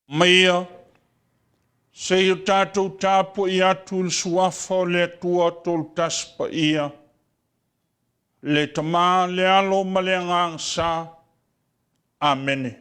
Maia, se o tātou tāpo I atu il suafa o le atua tolu taspa ia, le tamā le alo ma le angang sa, amene.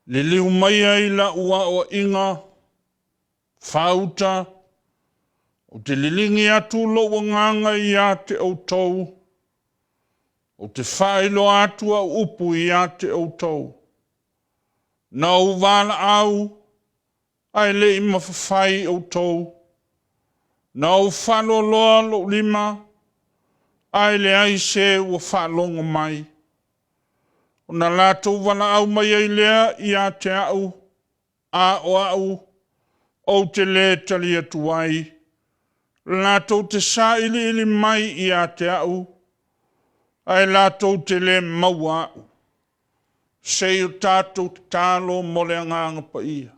Le liu mai ai la ua o inga, whauta, o te lilingi atu lo nganga I a te outou, o te whaelo atua upu I a te outou. Na uwala au, ai le I mawhawhai outou. Na u whalo loa lo lima, ai le ai se ua whalonga mai. O na lātou wana au mai ai lea I a te au, o te le tali atu ai. Lātou te sa ili mai I a te au, ai lātou te le maua au. Sei o tātou te tālo mo le anganga pa ia.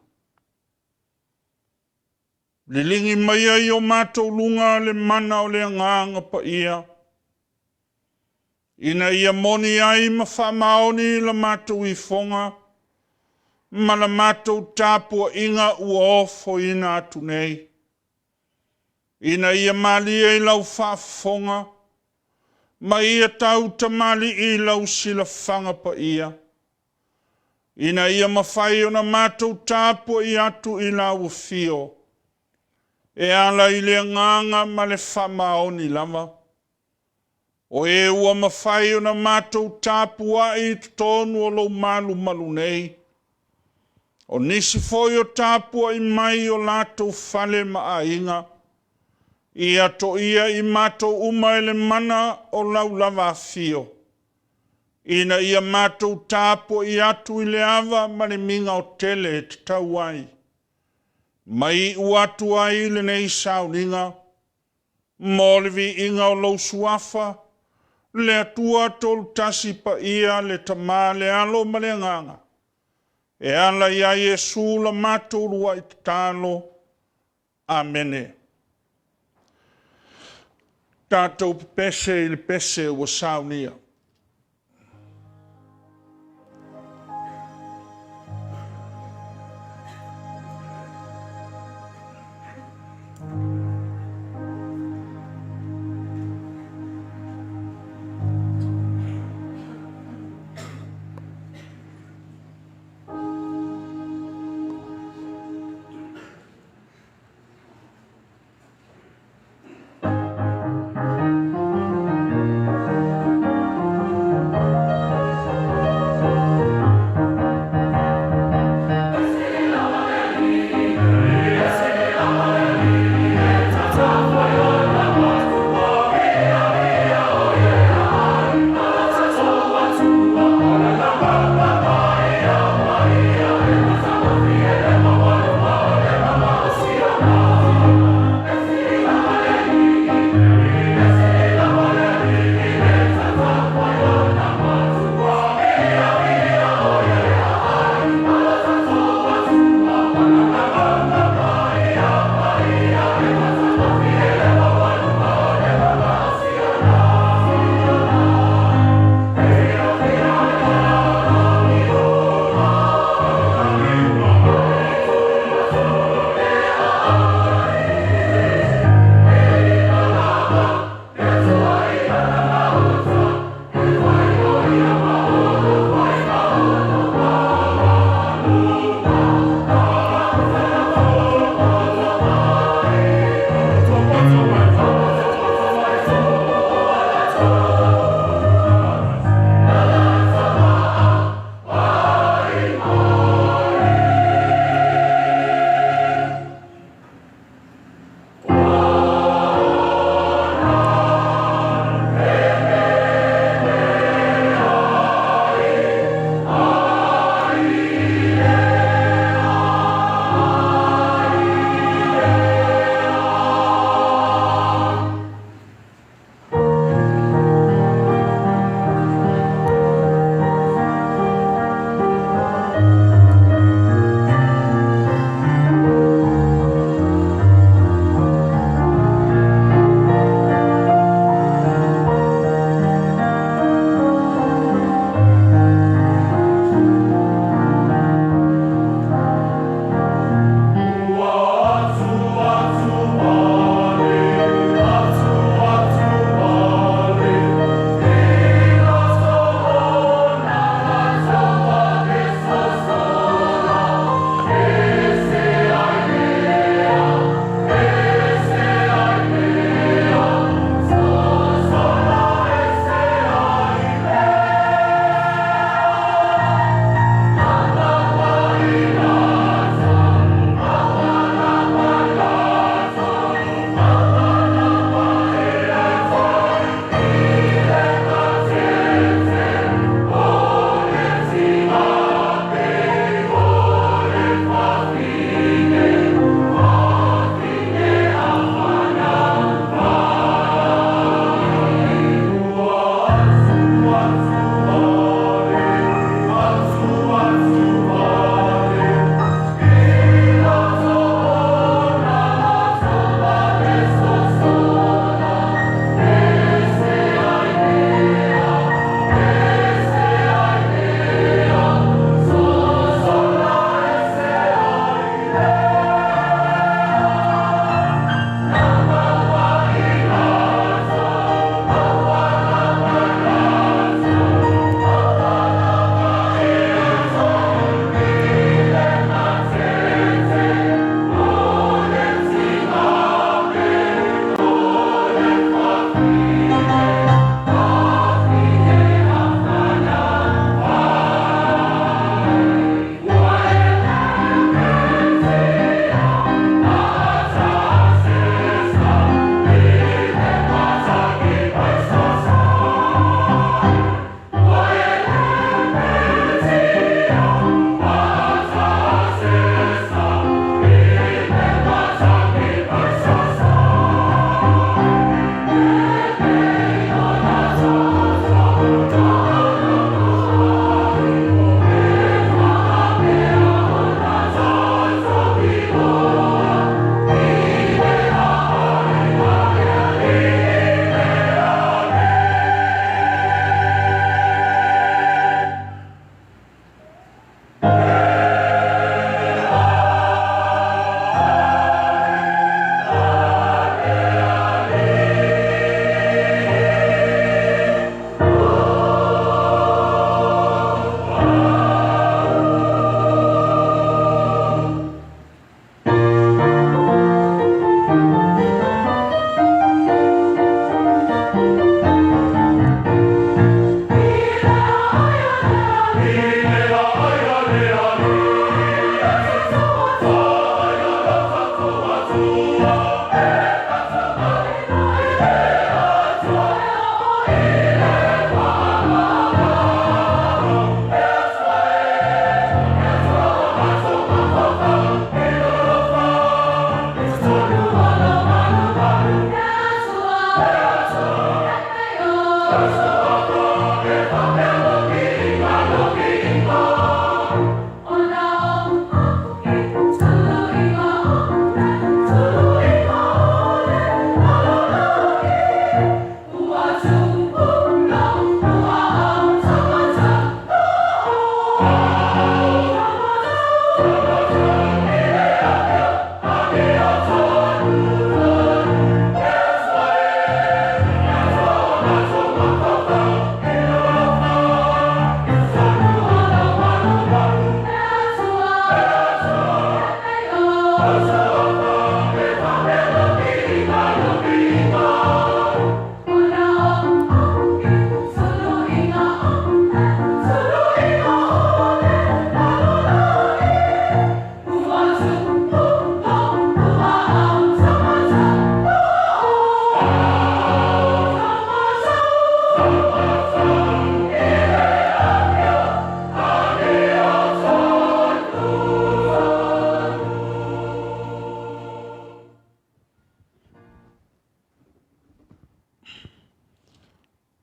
Le lingi mai ai o mātou lunga le mana o le anganga pa ia. Ina ia moni ai ma whamaoni la mātou I whonga, ma la mātou tāpua inga ua ofo ina atu nei. Ina ia mali ai lau whaafonga, ma ia tau ta mali I lau sila whanga pa ia. Ina ia mawhai o na mātou tāpua I atu I lau whio. E ala I le nganga ma le whamaoni lama. O e ua mawhai o na mātou tāpua I tonu o lau malu nei. O nisi foi o tāpua I mai o lātou whale maainga. I ato ia I mātou uma ele mana o lau lava fio. Ina ia mātou tāpua I atu I le awa ma le minga o tele te tau ai. Mai uatu ai le nei Sauniga. Molivi inga o lau suafa. Le atua tolu tasi pa ia le tamā le alo ma le nganga. E ala ia Yesu la mātou rua I te tālo. Amene. Tātou pese I le pese o Sauniga.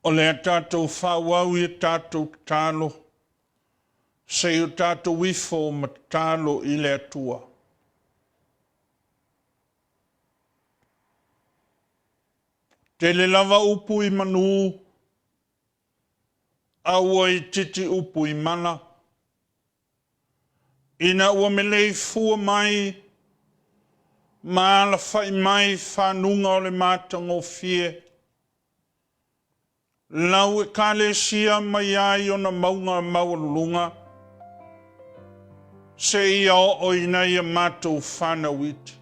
O le tātou whauau i tātou tālo. Se o tātou wifo ma tālo i le atua. Te le lava upu i manu. Aua i titi upu i mana. Ina ua melei fua mai. Maala whai mai whanunga o le mātango fie. Lau e kale sia mai ai o na maunga maulunga. Se ia o ina ia mātou whana witi.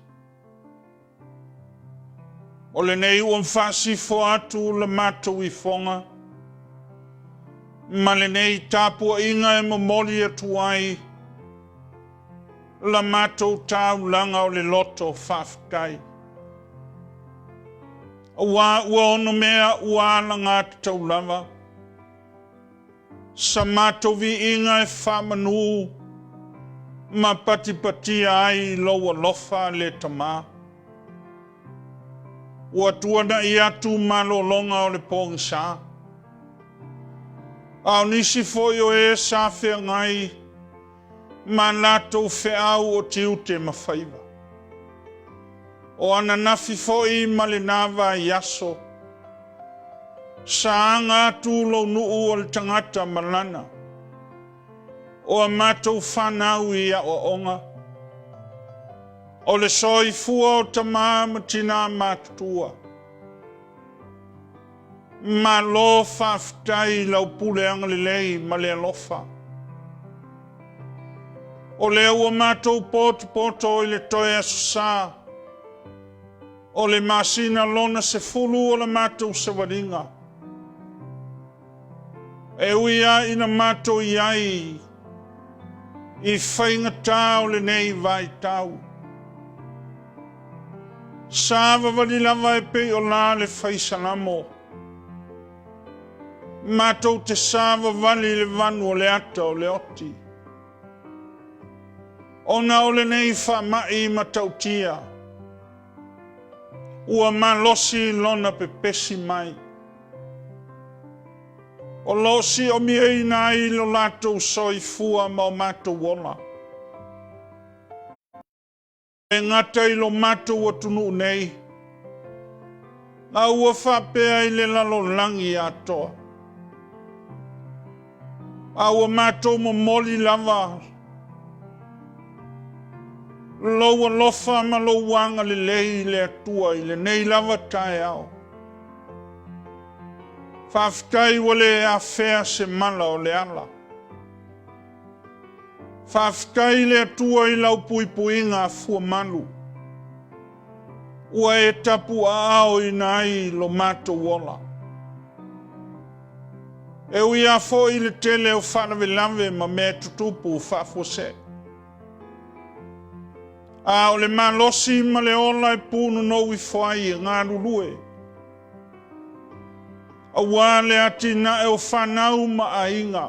O le nei ua mwhasifo atu le mātou i whonga. Ma le nei tāpua inga e mamoli atu ai. La mātou tāu langa o le loto whawhkai. Ua ono mea ua langa tau lava. Sa mātou vi inga e whamanu. Ma pati ai loa lofa le tama. Ua tuana i atu malo longa o le pongsa. Au nisi foi o e sa whea ngai. Ma lato wheau o tiu te mawhaiva. O ana nafi foi ma le nawa i aso. Sa anga atu lo nuu o le tangata malana. O a mātou whanau i a o onga. O le soi fua o tamā matina mātua. Ma lo whaftai lau pule anga le lei ma le alofa. O le ua mātou poto i le toi asusā. O le masina lona se fulu o le mātou se waringa. E uia ina mātou i ai. I whainga tāu le nei vai tāu. Sāwa wali lava e pe o la le whaisalamo. Mātou te sāwa wali le vanu o le ata o le oti. Ona o le nei wha mai matautia. Ua malosi lona pe pesi mai. O losi o mi eina i lo latou soi fua ma o mātou wona. E ngata i lo mātou atunu nei. A ua whapea i le lalo langi atoa. A ua mātou mo moli lava. Loa lofa ma lo wanga le lei le atua i le nei lava tae au. Whaftai wale a whea se mala o le ala. Whaftai le atua i lau puipuinga a fua malu. Ua e tapu a ao i nai lo mato wola. E ui a fo i le tele o whanawe lave ma me tutupu whafose. A o le malosi ma le ola e punu no i whai e ngā rurue. A wale ati na e o whanau ma a inga.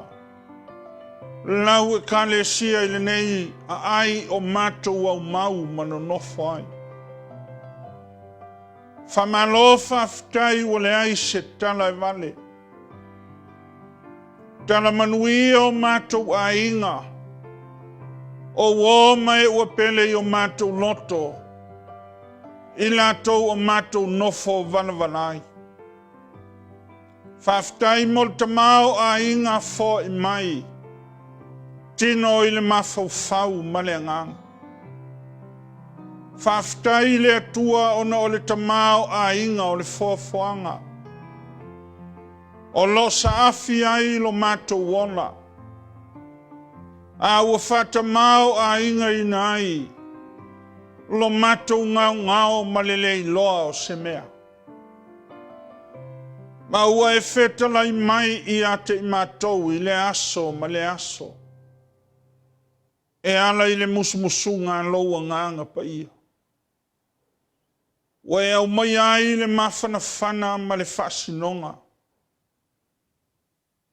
Lau e kale sia i le nei a ai o mātou au mau mano nofo ai. Whamalofa aftai o le ai se tala e vale. Tala manuia o mātou a inga. O wō mai ua pele i o mātou loto. I lātou o mātou nofo vanavanai. Whaftai mo le tamao a inga fo i mai. Tino i le mawhau ma le ngang. Whaftai le atua ona o le tamao a inga o le foafoanga. O lo sa afi ai lo mātou wona. A ua whatamao a inga i nai. Lo mātou ngau ma le lei loa o se mea. Ma ua e whetalai mai i ate i mātou i le aso ma le aso. E ala i le musumusunga loa nganga pa ia. Ua e au mai ai le mawhanawhana ma le whasinonga.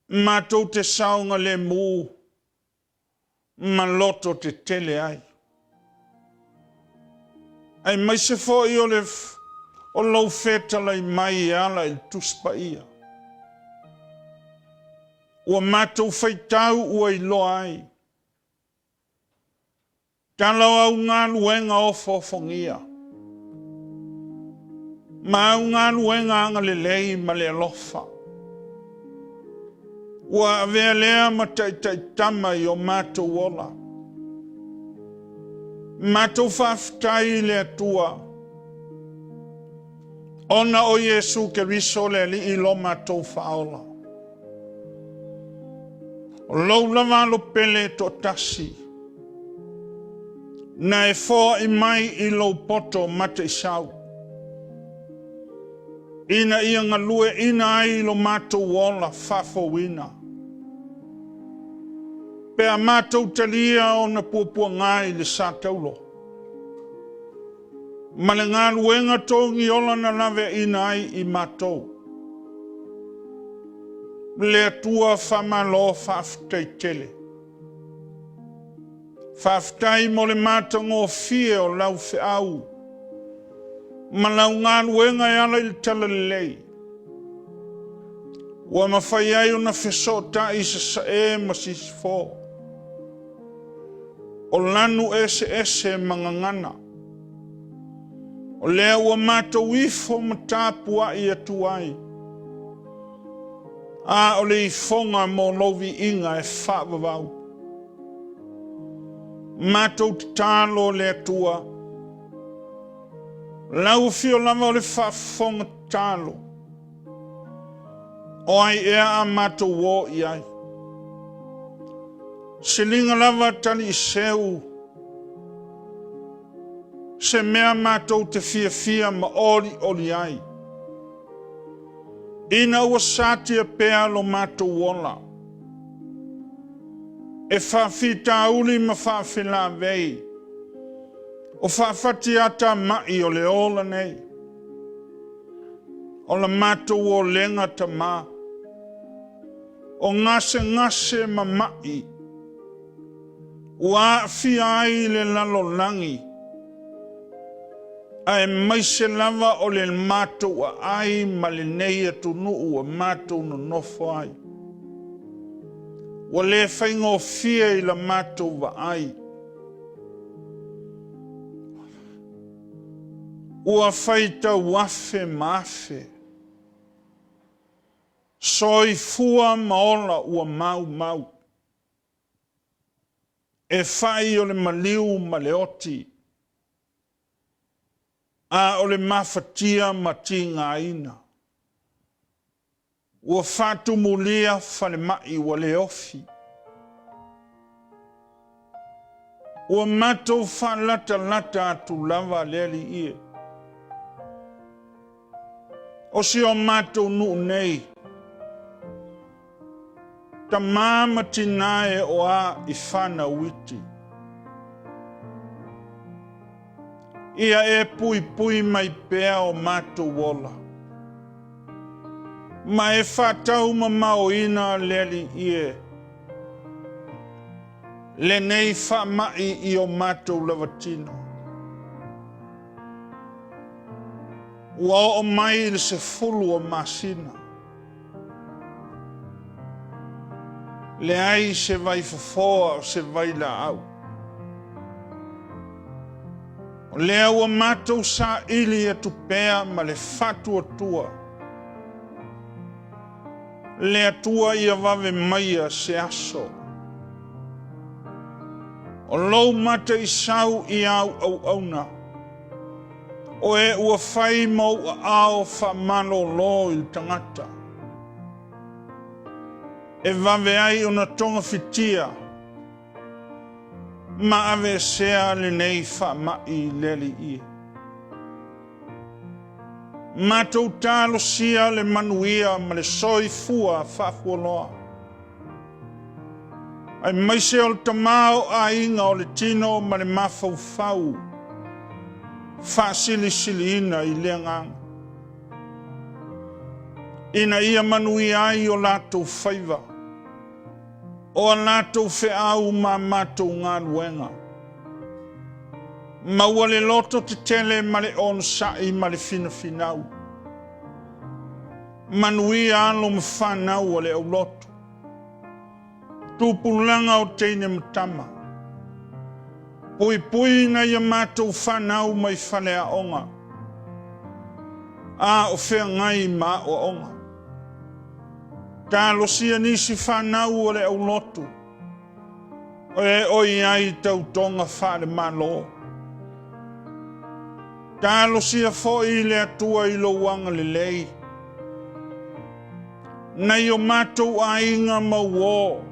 Mātou te saunga le mū. Ma loto te tele ai. Ai mai se foi o le o lau whetalai mai e ala i tuspa ia. ua mātou whaitau ua iloa ai. Talau au ngā luenga o fofongia. Ma au ngā luenga anga lelei ma le alofa. Ua avea lea ma taitama i o mātou ola. Mātou whaftai le atua. Ona o Yesu ke riso le li i lo mātou whaola. O lau lava lo pele to tasi. Na e fōa i mai i lo poto mate i sau. Ina ia ngalue ina ai lo mātou ola whafo wina. Pea mātou talia o na pupua ngai le sātaulo. Ma le ngā luenga tongi ola na lawe ina ai i mātou. Le atua whamalo whaftai tele. Whaftai mo le mātango fie o lau whi au. Ma lau ngā luenga e ala i tala lei. Ua mawhai ai o na whesota i sa e ma sisifo. O lanu ese mangangana. O lea ua mātou ifo matapua i atuai. A o le ifonga mo lovi inga e whaavavau. Mātou te tālo le atua. Lau fio lava o le whaafonga tālo. O ai ea a mātou wō i ai. Se linga lava tali i seu. Se mea mātou te fia ma oli ai. Ina ua sātia pēa lo mātou wola. E whawhita uli ma whawhila vei. O whawhati ata mai o le ola nei. O la mātou o lenga ta mā. O ngase ma mai. Ua fia ai le lalo langi. Ai mai se lava o le mātou a ai ma le nei atu nuu a mātou no nofo ai. Wa le whaingo fia i la mātou wa ai. Ua whaita wafe maafe. Soi fua maola ua mau. E whai o le maliu ma le oti. A o le mawhatia ma tinga ina. Ua whatu mulia whale mai wa le ofi. Ua matou whalata atu lava leli ie. O si o matou nuu nei. Ta mama tinae o a i whana witi. Ia e pui mai pea o mātou wola. Ma e whātau ma mao ina leli ie. Le nei whamai i o mātou lavatino. Ua o mai le se fulu o masina. Le ai se vai fafoa o se vai la au. O lea ua mātou sa ili e tupea ma le fatu atua. Le atua ia vave maia se aso. O lou mata i sau i au auna. O e ua whai mau a ao whamano lo il tangata. E vave ai ona tonga fitia. Ma ave sea le nei whamai leli i. Mātou tālo sia le manuia ma le soi fua whafuoloa. Ai maise o le tamao a inga o le tino ma le mawhau. Whaasili ina i leanganga. Ina ia manuia ai o lātou whaiva. O a lātou wheau ma mātou ngā luenga. Maua le loto te tele ma le onsai ma le finau. Manuia alo ma whanau o le au loto. tupulanga o teine matama. Pui na ia mātou whanau mai whale a onga. A o whea ngai ma o onga. Tā losia nisi whanau o le au lotu. O e oi ai tau tonga whare malo. Tā losia fo i le atua i lo wanga le lei. Nei o mātou a inga mauo.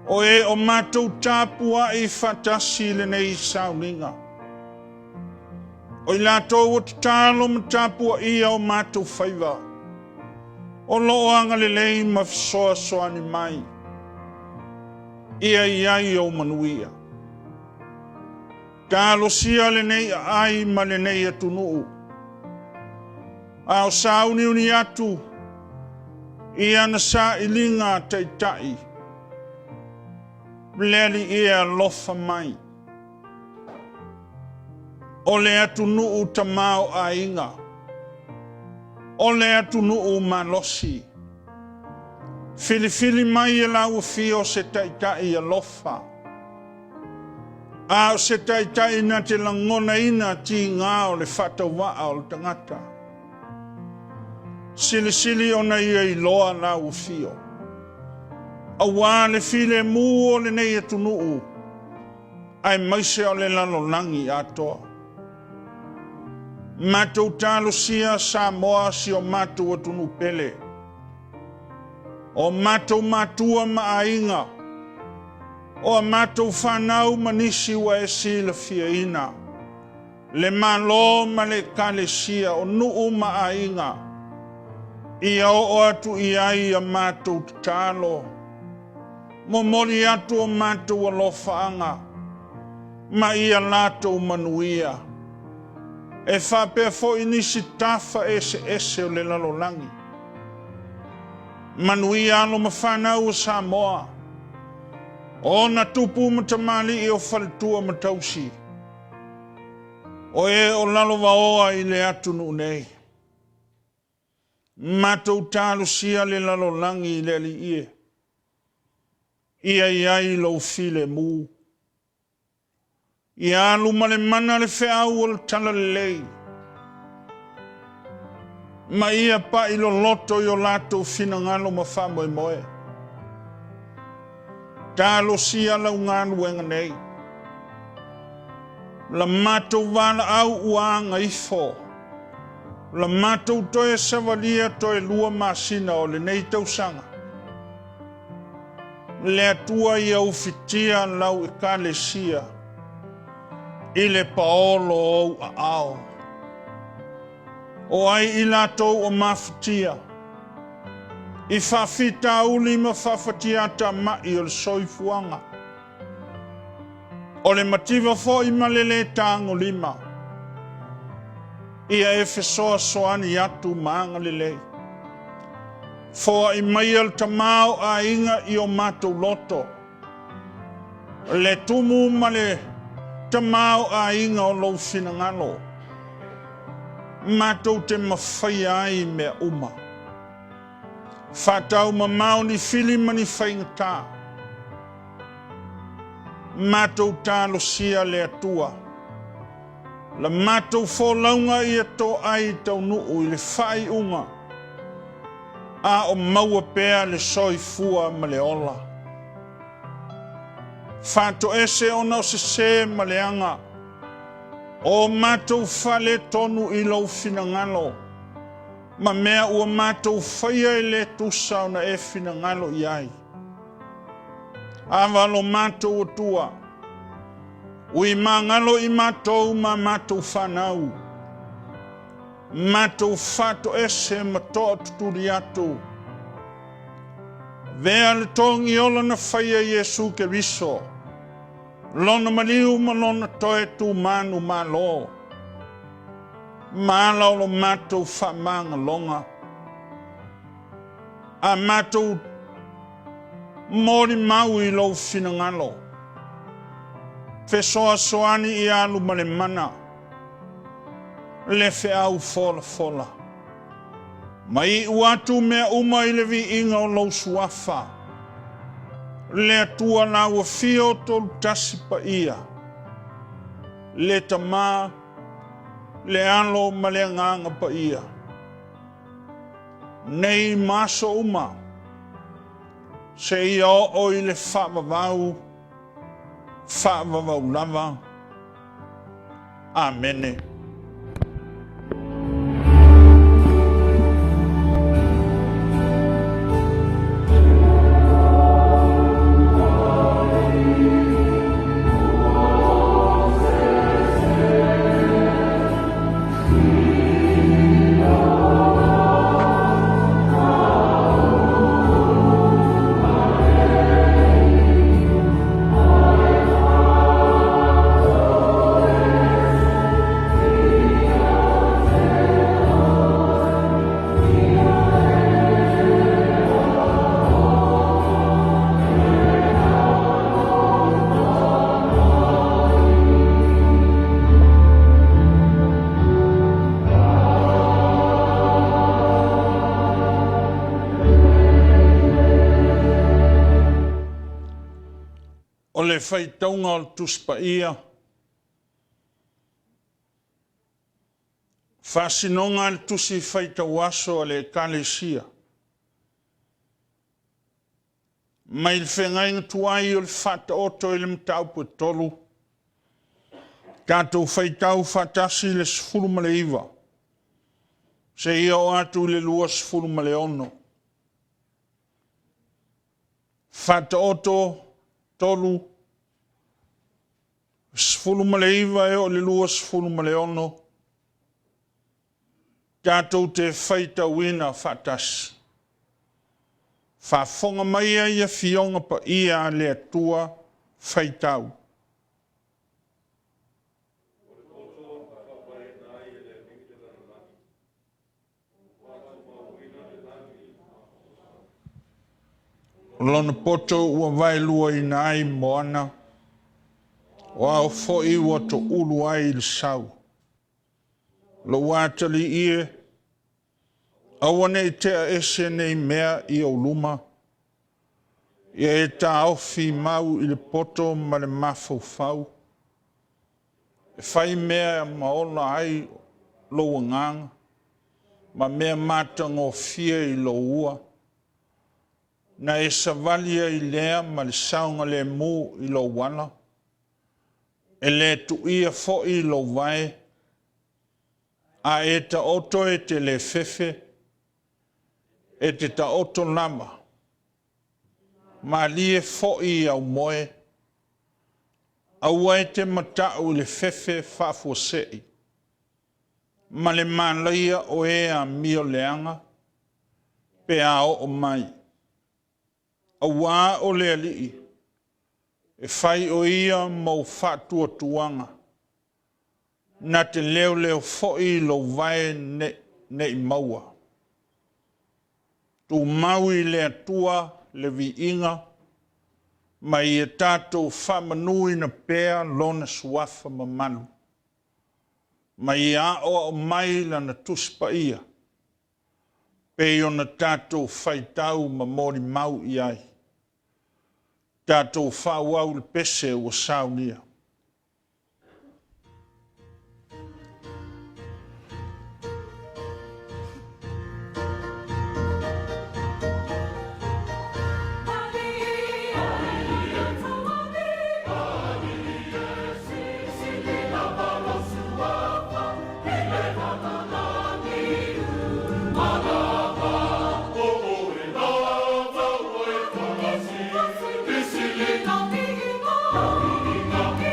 O e o mātou tāpua i whatasi le nei Sauniga. O i lātou o te tālo ma tāpua ia o mātou whaiva. O loo anga le lei ma fisoa soani mai. Ia iai o manuia. Tālo sia le nei ai ma le nei atunuu. A o sauni uni atu. Ia na sa ilinga taitai. Leli ia lofa mai. O le atunuu tamao a inga. O le atunuu malosi. Fili mai e lau fio se taitai a lofa. A o se taitai na te langona ina ti ngā o le whatawaa o le tangata. Sili ona ia i loa lau fio. A wā le file mū o le nei atunuu. Ai maise o le lalonangi atoa. Mātou tālo sia sa moa si o mātou atunu pele. O mātou mātua maainga. O mātou whanau manisi wa e si le fia ina. Le malo ma le kale sia o nuu maainga. Ia o atu iai a mātou tālo. Mo mori atu o mātou alofaanga. Ma ia lātou manuia. E whapea fo inisi tafa ese o le lalolangi. Manuia alo ma whanau o Samoa. O na tupu matamali i o whaletua matausi. O e o lalo waoa i le atunu nei. Mātou tālu sia le lalolangi i le li ie. Ia iai lo file mū. Ia alu ma le mana le wheau o le tala le lei. Ma ia pa ilo loto i o lātou whina ngalo ma whamoe moe. Tālo sia lau ngānu enga nei. La mātou wāna au uanga ifo. La mātou toe savalia toe lua māsina o le nei tausanga. Le atua i au fitia lau e kale sia. I le paolo o a ao. O ai i lātou o mawhitia. I whawhita uli ma whawhitia ta mai o le soifuanga. O le mativa fo i malele tango lima. Ia e fesoa soani atu maanga lelei. Foa i mai al tamao a inga i o mātou loto. Le tumu ma le tamao a inga o lau finangalo. Mātou te mawhai ai mea uma. Whatau ma mauni fili mani whaingata. Mātou tālo sia le atua. La mātou fōlaunga i ato ai tau nuu i le whai unga. A o maua pēa le soi fua ma le ola. Whato ese ona o se ma le anga. O mātou whale tonu i lau finangalo. Ma mea ua mātou whaia i le tusa ona e finangalo i ai. Awalo mātou o tua. Ui mangalo i mātou ma mātou whanau. Mātou whato ese matoa tuturi atu. Vea le tongi ola na whaia Yesu ke riso. Lona maliu ma lona toe tu manu malo. Māla o lo mātou whamanga longa. A mātou mori mau i lau finangalo. Fesoa soani i alu ma le mana. Le wheau fola. Mai uatu mea uma i le vi inga o lau suafa. le atua na ua fio tolu tasi pa ia, le tamā, le alo ma le nganga pa ia. Nei maso uma, se ia o i le whaavavau lava. Amene. O le whaitaunga o tuspa ia. Whasinonga le tusi whaitawaso o le kalesia. Mai le whengainga tuai o le whata oto i le mtaupu tolu. Tātou whaitau whatasi le sifuru ma le iwa. Se ia o atu le lua sifuru ma le ono. Whata oto tolu, sifulu ma le iwa e o le lua sifulu ma le ono. Tātou te whaita wina whatasi. Whafonga maia ia fionga pa ia le atua whaitau. Lona poto ua vai lua ina ai moana. Wa o foi ua to ulu ai il sau. Lo watali ie. Awane i tea ese nei mea i o luma. Ia e ta ofi mau i le poto ma le mafau fau. E fai mea maona ai lo ngang. Ma mea mata ngō fia i lo ua. Na e savalia i lea ma le saunga le mu i lo wana. E le tu ia fo i lo vai. A e ta oto e te le fefe. E te ta oto lama. Ma lie fo i au moe. Aua e te matau le fefe fafo sei. Ma le malaia o e a mio leanga. Pe a o mai. Aua o le alii, e fai o ia mau fatua tuanga, na te leo foi lo vai ne i maua. Tu mau i le atua le vi inga, ma i e tātou whamanui na pēa lona suafa mamanu. Ma i a o mai lana tuspa ia, pe o na tātou whaitau ma mori mau i ai. Tātou whauau le pese o Sauniga. Thank you.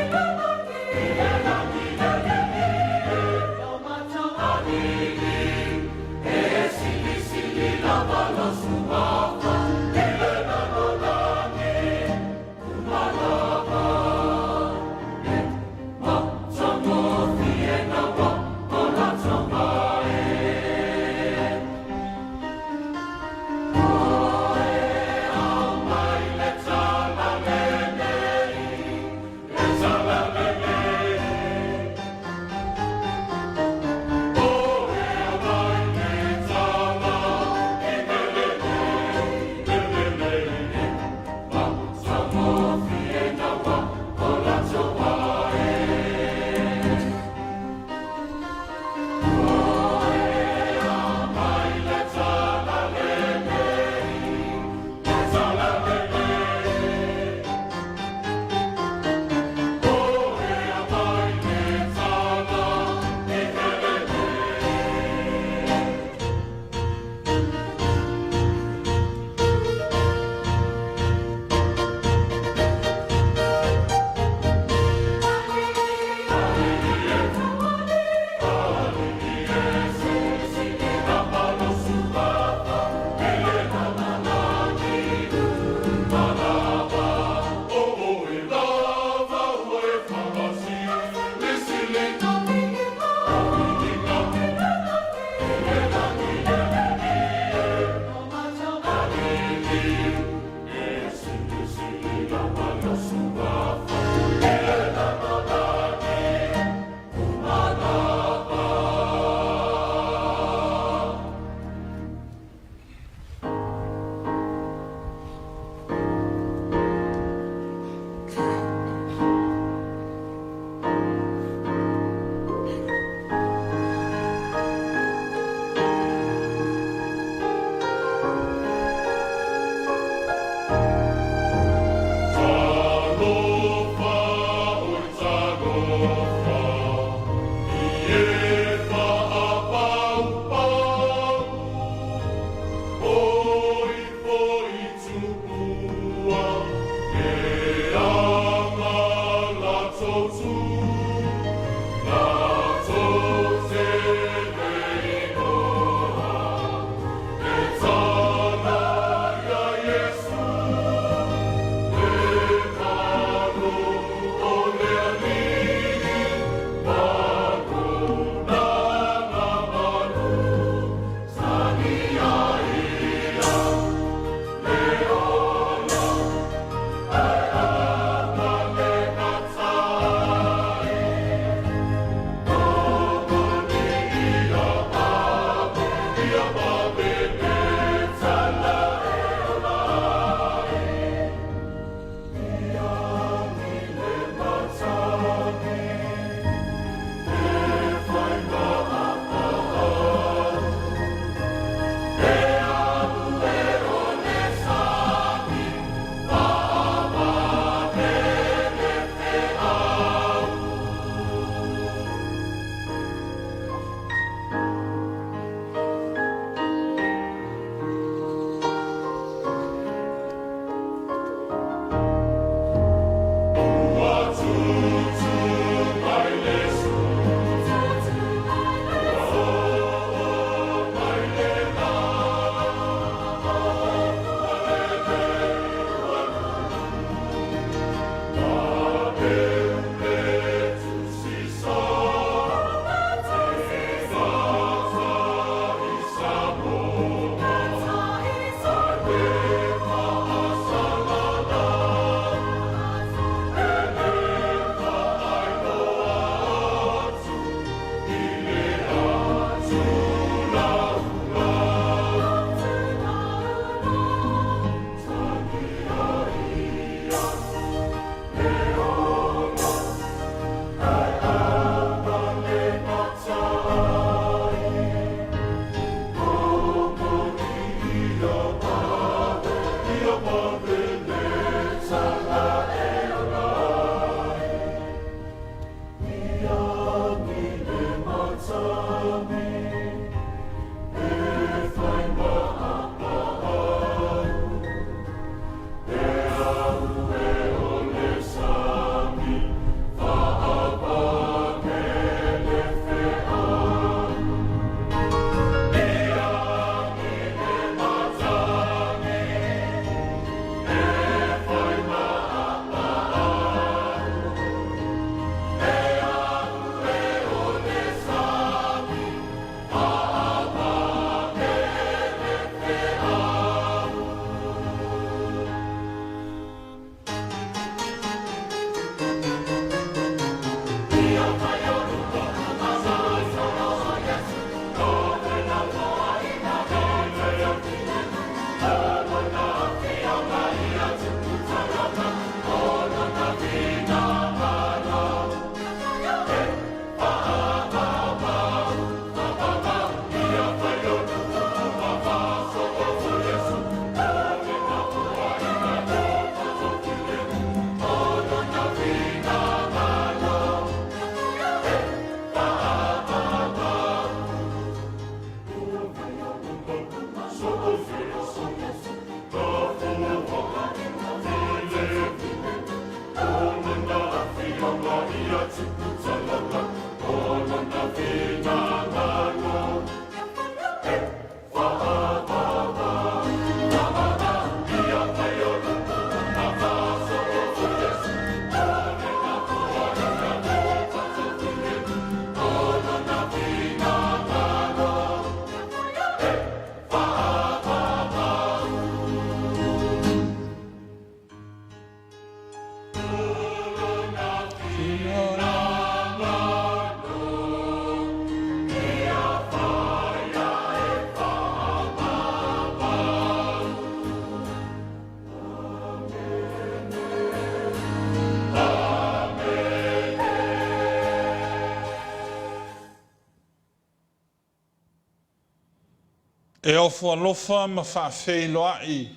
E ofo alofa ma whaafeiloai,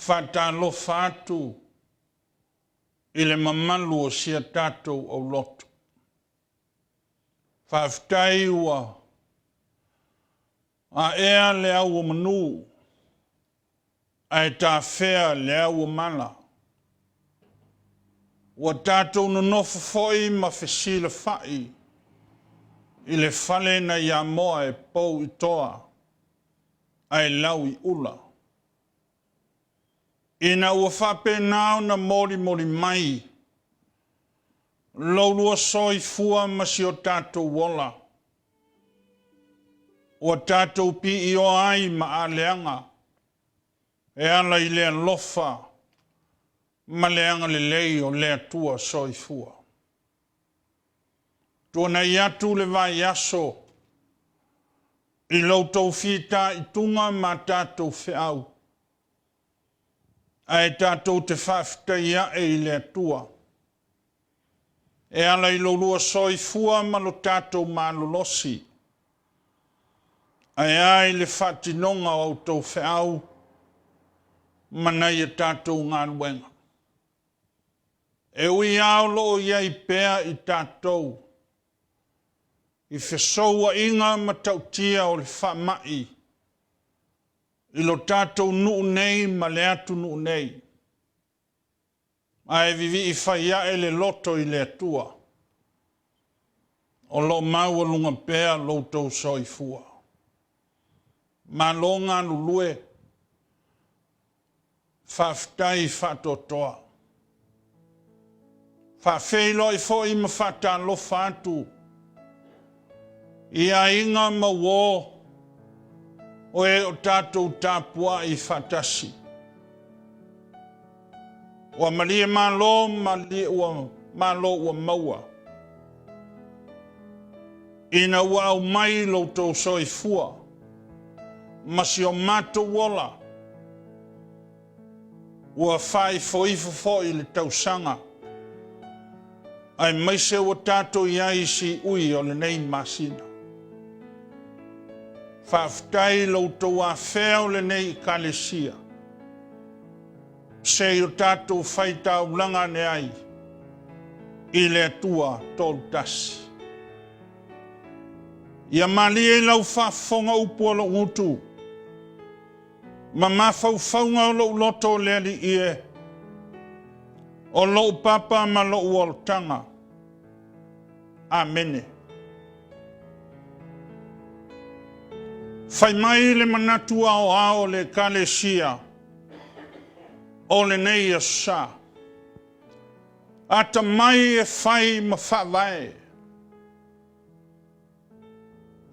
whaatalofa atu, i le mamalu o sia tātou au lotu. Whaaftai ua, a ea le au o manu, a e tā whea le au o mana. Ua tātou no nofo foi ma whesila whai, i le whale na ia moa e pou i toa, ai lau i ula. Ina ua whape nao na mori mai, laulua soi fua masi o tātou wola. Ua tātou pi i o ai ma a leanga, e ala i lea lofa, ma leanga le lei o lea tua soi fua. Tuana i atu le vai aso, i lautou fita i tunga ma tātou whiau. Ai tātou te whafta ia e i lea tua. E ala i laulua soi fua ma lo tātou malolosi. Ai ai le whatinonga o tau whiau, manai e tātou ngā ruenga. E ui au loo iai pēa i tātou. I whesoua inga ma tautia o le whamai. I lo tātou nuu nei ma le atu nuu nei. Ai vivi i whaia e le loto i le atua. O lo maua lunga pēa loutou soi fua. Ma lo ngā lulue. Whaftai whatotoa. Whawheilo i fo i ma whata lo whatu. Ia inga ma wō, o e o tātou tāpua i whatasi. Ua malia malo, malo ua maua. Ina ua au mai loutou soi fua, masi o mato wola. Ua whai fo i le tausanga. Ai maise ua tātou iai si ui o le nei masina. Whaftai loutou a wheo le nei kalesia. Se o tātou whaitau langa ne ai, i le atua tolu tasi. Ia mali e lau whafonga upu o lo ngutu. Ma mawhauwhaunga o lo loto le ali ie. O lo papa ma lo uoltanga. Amene. Whai mai le manatu ao le kalesia. O le nei a sa. Ata mai e whai ma whawai.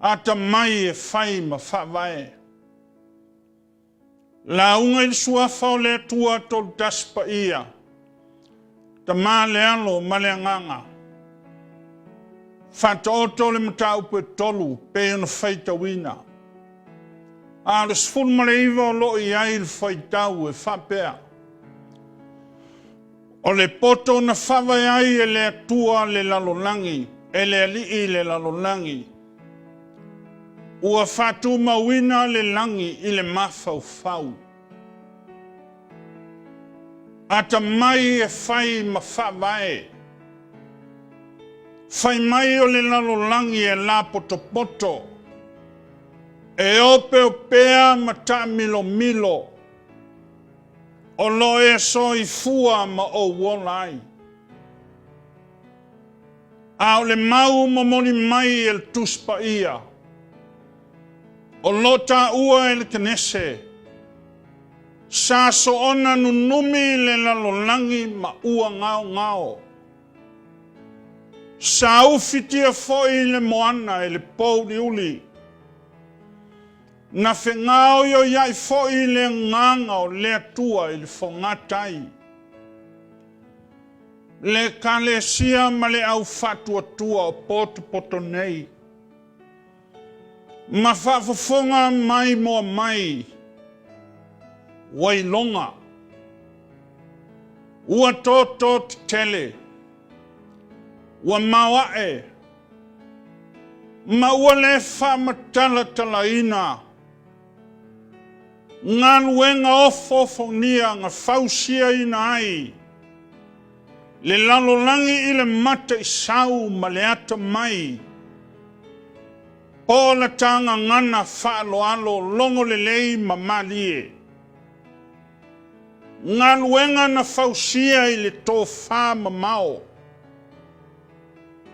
Ata mai e whai ma whawai. La unga il suafa o le tua tol taspa ia. Ta ma le alo ma le nganga. Fata oto le matau pe tolu pe ono feita wina. A le sful ma le iwa o lo i ai le feitau e whapea. O le poto na whawai ai e le atua le lalonangi, e le alii le lalonangi. Ua whatu mawina le langi i le mawhau whau. Ata mai e whai ma whawai. Whai mai o le lalonangi e la poto poto. E ope o pea ma ta milo milo. O lo e soi fua ma o wolai. A o le mau mamoni mai el tuspa ia. O lota ua el kenese. Sa so ona nunumi le lalolangi ma ua ngao ngao. Sa ufitia foi le moana e le pou ni uli. Na whengao yo iai foi le nganga o le atua i le whangatai. Le kalesia ma le au fatua tua o poto nei. Ma whafafonga mai moa mai. Wailonga. Ua toto te tele. Ua mawae. Ma ua le whamatala talaina. Ngā luenga ofofonia ngā whausia ina ai. Le lalolangi i le mata i sau ma le ata mai. Po la tanga ngana whaaloalo longo le lei ma malie. Ngā luenga na whausia i le tō whā mamao.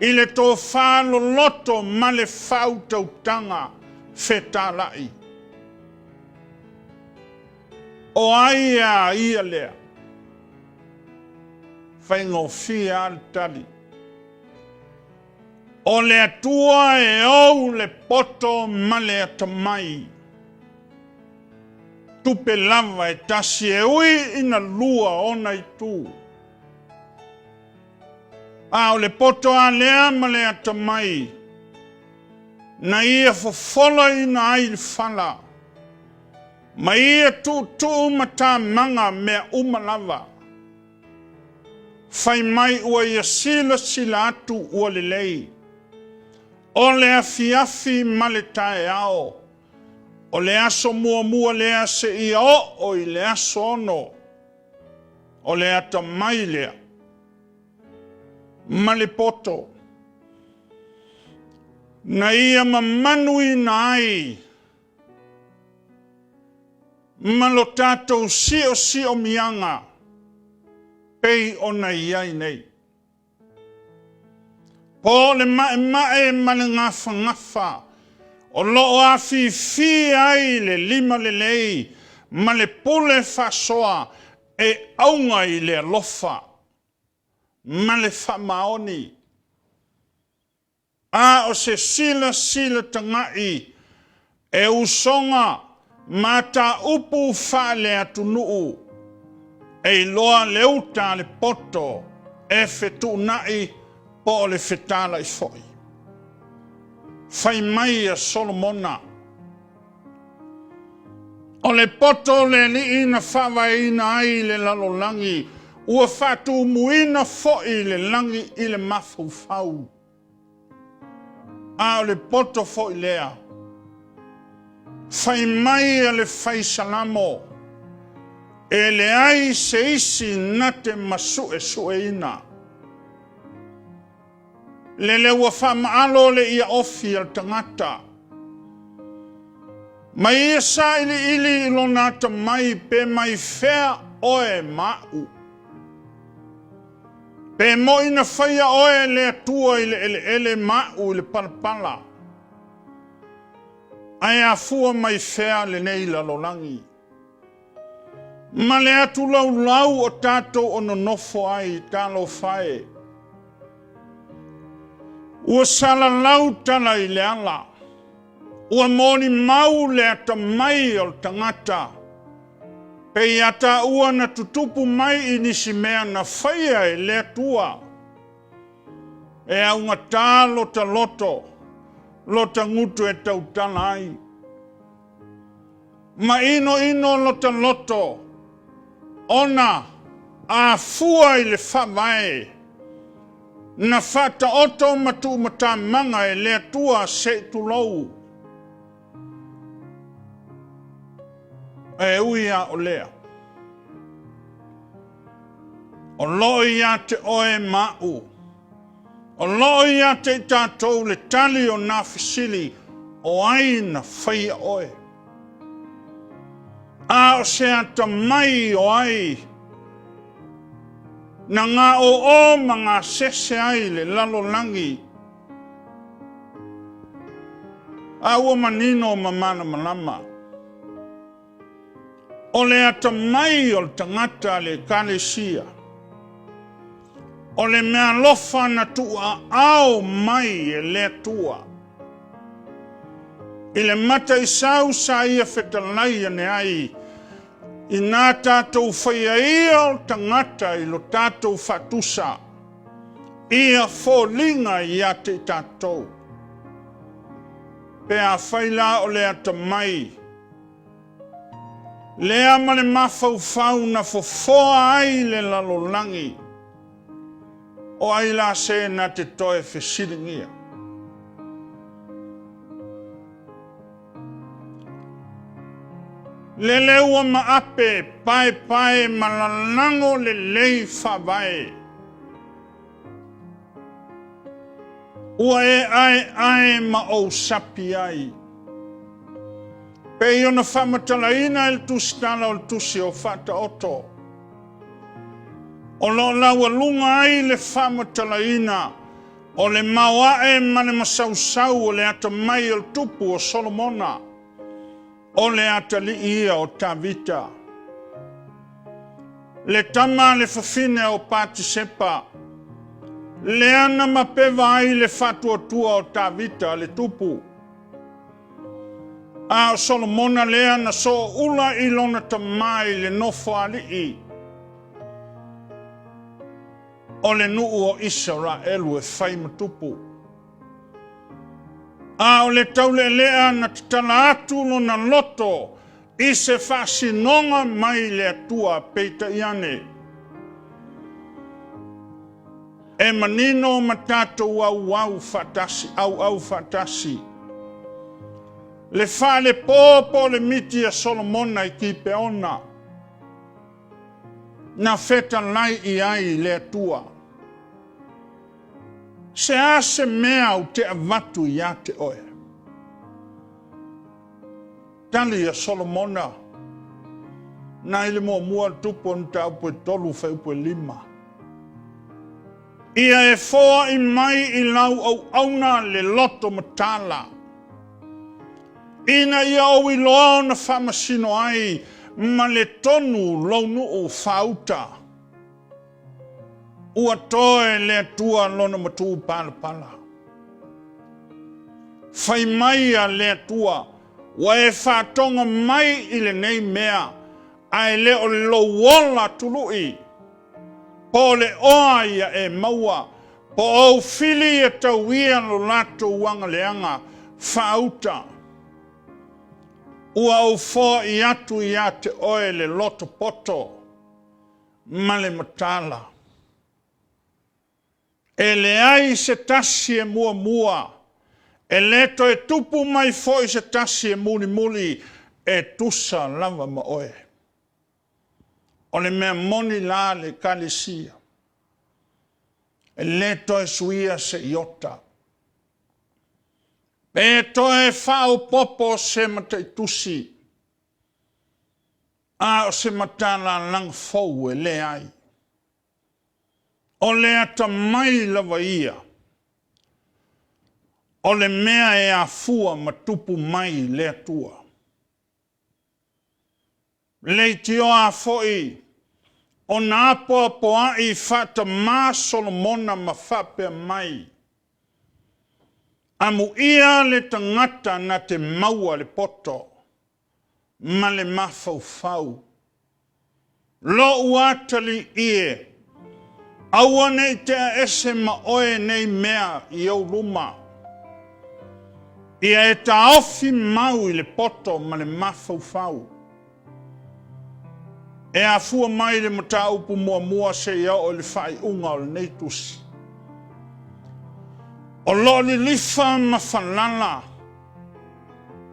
I le tō whā Lotu ma le whau tautanga whetalai. O aia ia lea. Whaingo fia al tali. O le atua e au le poto ma le atamai. Tupe lava e tasi e ui ina lua ona i tū. A o le poto a lea ma le atamai. Na ia fofola ina ai le fala. Ma ia tu mata manga mea umalava. Fai mai ua ia sila atu ua le lei. O le afi ma le tae ao. O le aso mua lea se ia o i le aso ono. O le ata mai lea. Ma le poto. Na ia mamanui na ai. Ma lo tātou sio mianga. Pei ona iai nei. Po le mae ma le ngafa. O loo afi ai le lima le lei. Ma le pule fasoa e aunga i le alofa. Ma le whamaoni. A o se sila tangai. E usonga. Mata upu wha le atunuu. E loa leuta le poto. E whetu nai po le whetala i foi. Whai mai a Solomona. O le poto le li ina whawa ina ai le lalolangi. Ua whatu muina foi le langi i le mafu fau. A o le poto foi lea. Whai mai a le whai salamo. E le ai se isi nate masu e sueina. Le ua whamaalo le ia ofi al tangata. Mai ia sa ili ilo nata mai pe mai whea oe mau. Pe mo ina whaia oe le atua ele mau le palapala. Ai a fua mai whea le nei lalolangi. Ma le atu lau o tātou ono nofo ai tālo whae. Ua sala lau tala i le ala. Ua moni mau le ata mai o tangata. Pei ata ua na tutupu mai i nisi mea na whaia e le atua. E aunga tā lota loto. Lota ngutu e tautana ai. Ma ino lota loto. Ona a fua i le whamae. Na whata oto matu mata manga e le atua se tulou. E uia o lea. O loi a te oe mau. O loi a te tātou le tali o nā whisili o aina whaia oe. A o se ata mai o ai. na ngā o mga sese ai le lalolangi. Aua manino mamana malama. O le atamai o le tangata le kalesia. O le mea lofa na tua ao mai e le tua. I le mata i sau sa ia whetalai ane ai. I nā tātou whaia ia o tangata i lo tātou whatusa. Ia fōlinga i a te tātou. Pea whaila o le atamai. Lea ma le mawhau na fofoa ai le lalolangi. O ai la se na te toe whesiringia. Le leua ma ape, pai ma lalango le lei whawae. Ua e ai ma o sapi ai. Pe iona whamatalaina il tusitala o il tusi o whata oto. O lo laua lunga ai le whamatalaina o le mawae ma le masausau o le atamai o tupu o Solomona. O le atali ia o Tavita. Le tama le fafine o Patisepa. Le ana mapeva ai le fatuatua o Tavita le tupu. A o Solomona le ana so ula ilona tamai le nofo alii. O le nuu o Israelu e whai matupu. A o le taule lea na tala atu lo na loto i se whasinonga mai le atua peita iane. E manino matato au fatasi, au fatasi. Le fale popo le miti a Solomona i ki peona. Na feta lai i ai le atua. Se ase mea u te avatu i a te oe. Tali a Solomona. Na ile mua tupu nta upo tolu fe upo lima. Ia e foa i mai i lau au auna le loto matala. Ina ia o i loa na whamasino ai ma le tonu launu o whauta. Ua toe le atua lona matu pala. Whai mai a le atua, wa e whatonga mai i le nei mea, ai le o le lowola tului. Po le oa ia e maua, po au fili e tauia lo lato wanga leanga, whauta. Ua au fo i atu i a te oe le loto poto, ma le matala. E le ai se tasi e mua, e leto e tupu mai foi se tasi e muli, e tusa lava ma oe. O le mea moni la le kalisia. E leto e suia se iota. E to e whao popo se mata i tusi. A o se mata la lang fau e le ai. O le ata mai lava ia. O le mea e a fua matupu mai le atua. Le tio a foi. O na apoa i fata ma Solomona ma fape mai. Amu ia le tangata na te maua le poto. Ma le mafau. Lo uatali ie. Aua nei te ese ma oe nei mea i au luma. Ia e ta ofi mau i le poto ma le mafau. E a fua mai le mata upu mua se ia o le fai unga o le neitus. O lo li lifa ma falala.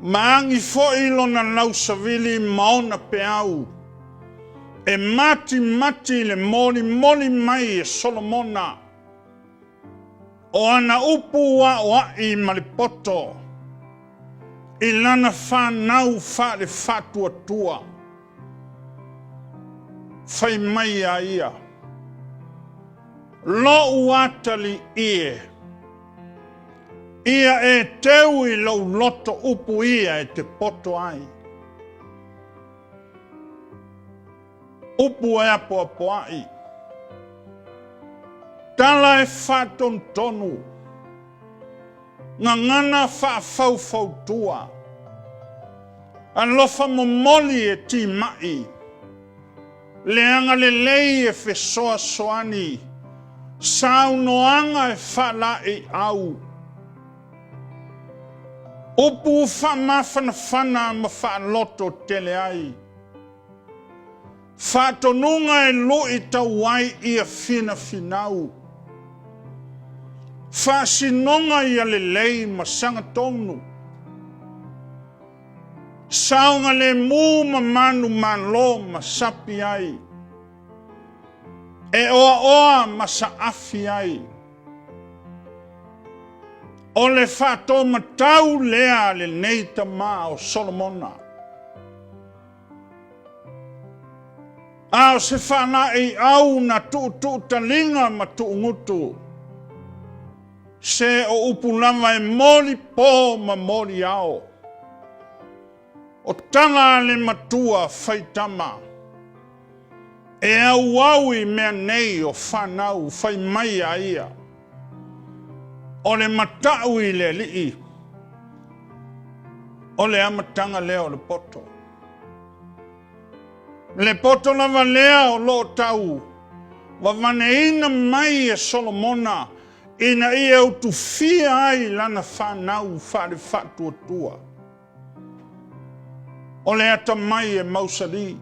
Maangi fo ilo na lausavili maona pe au. E mati le moli mai e Solomona. O ana upu wa i malipoto. I lana whanau whare whatua tua. Whai mai a ia. lo uatali ie. Ia e teu I lau loto upu ia e te poto ai. Upu e apo ai. Tala e whaton tonu. Ngangana whafau tua. Alofa momoli e ti mai. Leanga le lei e fesoa soani. Saunoanga e whala e au. Upu whamawhanawhana ma whaaloto tele ai. Whatonunga e loi tauai ia fina finau. Whasinonga ia lelei ma sanga tonu. Saunga le mu ma manu malo ma sapi ai. E oa ma sa afi ai. O le whato matau lea le neita ma o Solomona. Ao se whana I au na tu talinga ma tu ngutu. Se o upulama e moli po ma moli ao. O tanga le matua whaitama. E au aui mea nei o whanau whai mai a ia. O le matau I le lii. O le amatanga leo le poto. Le poto lava lea o lo tau. Wavane ina mai e Solomona. Ina ia utu fia ai lana whanau whare whatua tua. O le ata mai e mausali.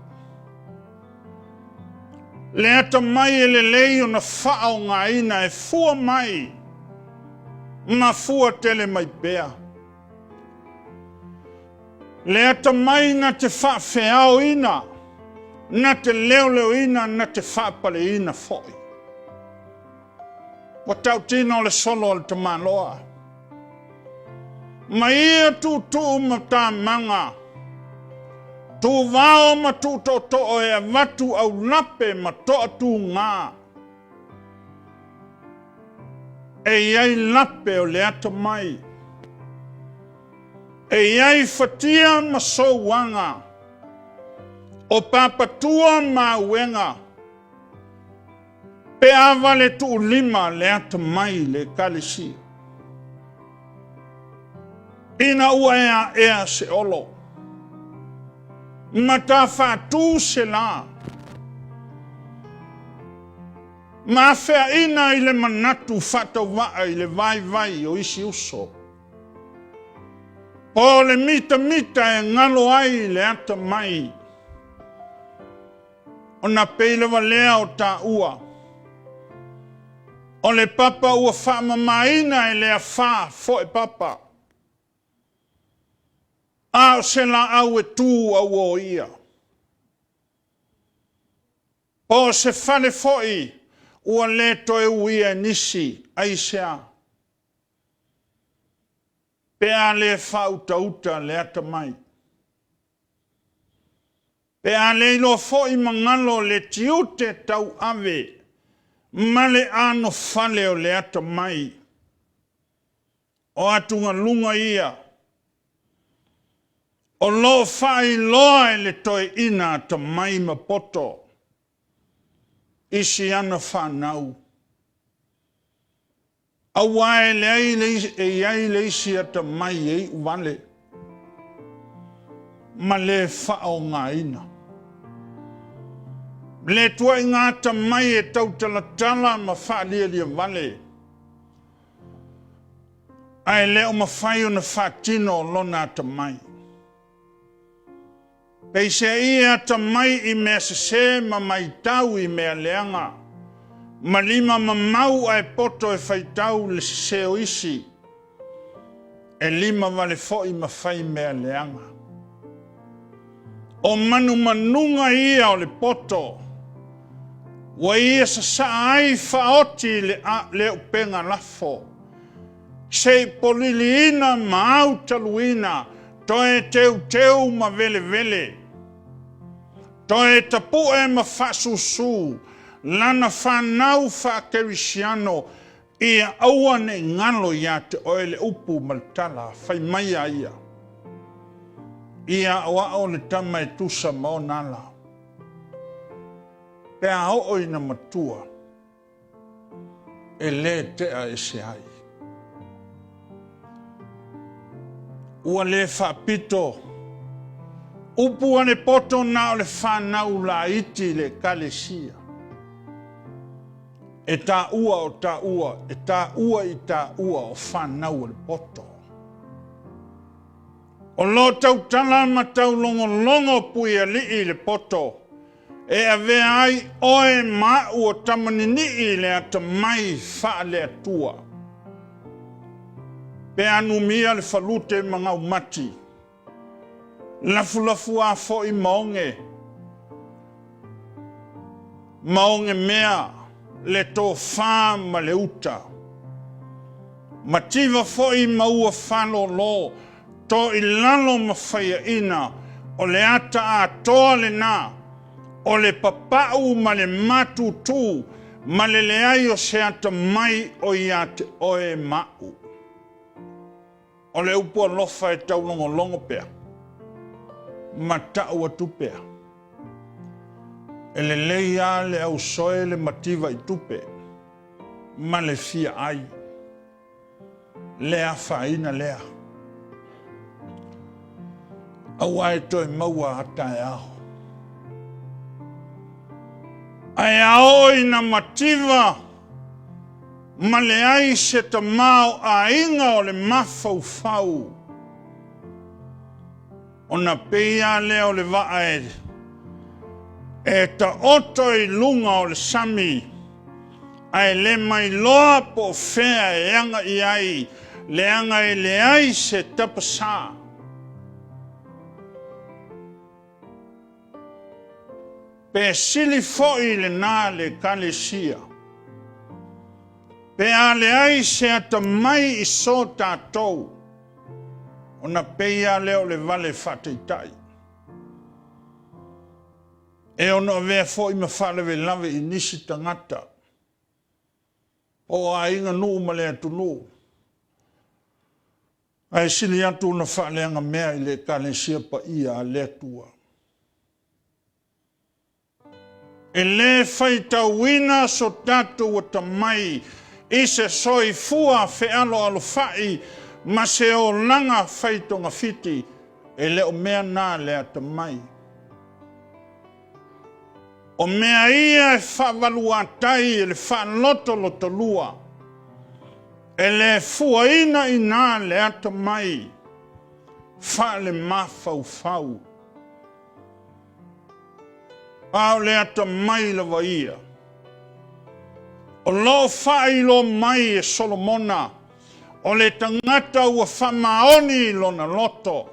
Le ata mai e le lei o na whao ngā ina e fua mai. Ma fua tele mai bea. Le ata mai na te whawheao ina. Na te leo ina na te whapale ina foi. Wa tau tina o le solo o le tamaloa. Ma ia tu ma tā manga. Tu vao ma tu to e watu au lape ma toa tu ngā. E iai lape o le ata mai. E iai fatia ma so wanga. O papatua ma wenga. Pe ava le tu lima le ata mai le kalisi. Ina ua ea se olo. Mata fatu se la. Ma fea ina I le manatu fata waa I le vai o isi uso. Po le mita e ngalo ai le ata mai. O na peile walea o ta ua. O le papa ua whaama maina e lea wha fo e papa. A o se la au e tū au o ia. Po se whale foi ua le toe uia nisi aisea. Pea le whauta le ata mai. Pea le ilo foi mangalo le tiute tau ave. Male ano fale o le ata mai. O atunga lunga ia. O lo fai loa e le toi ina ata mai ma poto. Isi ana whanau. Awae le ai le isi ata mai e wale. Ma le whao ngā ina. Le tua I ngāta mai e tau talatala ma whaalia lia vale. Ai leo ma whai o na whaatino lona ata mai. Pei se ia ata mai I mea se ma mai tau I mea leanga. Ma lima ma mau ai poto e whai tau le se o isi. E lima vale foi ma whai mea leanga. O manu manunga ia o le poto. Wa ia sa ai whaoti le upenga lafo. Se poliliina ma au taluina. Toe teu ma vele. Toe tapu e ma whasusu. lana whanau whakerisiano ia aua ne ngalo ia te oele upu maltala whai mai a ia. Ia awa o le tama e tusa mao nala. Pea o ina matua e le tea e se ai. Ua le whapito upu ane poto na o le whanau la iti le kalesia. E tā ua o tā ua, e tā ua i tā ua o whanau o le poto. O lo tau tala ma tau longo pui a li i le poto. E a vea ai oe ma ua tamanini i le ata mai wha le atua. Pe anu mia le falute mangau mati. Lafu a fo i maonge. Maonge mea le tō whā ma le uta. Mativa fo i maua whano lo. Tō i lalo ma whaia ina. O le ata a toa le nā. O le papau ma le matu tū. Ma le leai o se ata mai o ia te oe mau. O le upua lofa e tau longo pea. Ma tau atu pea. E le leia le au soe le mativa i tupe. Ma le fia ai. Lea whaina lea. Au ai toi maua hata e aho. Ai ao ina mativa. Ma le ai se ta mau a inga o le mafau. O na peia lea o le waa e. E ta oto i lunga o le sami. Ai le mai loa po fea e anga i ai. Le anga i le ai se tapasa. Pe sili foi le nā le kalesia. Pe a le ai se ata mai i so tātou. O na peia leo le vale whateitai. E ono vea foi ma whalewe lawe i nisi tangata. O a inga nuu ma le atu nuu. Ai sili atu na whaleanga mea i le kalesia pa ia a le atua. E le whaita wina so tatu o tamai. I se soi fua fe alo alo whai. Ma se o langa whaitonga fiti. E le o mea nā le atamai. O mea ia e whawalua tai e le whanloto lua. E le fua ina i nā le atamai. Wha le mawhau. Au le ata mai la vaia. O lo whai lo mai e Solomona. O le tangata ua whamaoni lo na loto.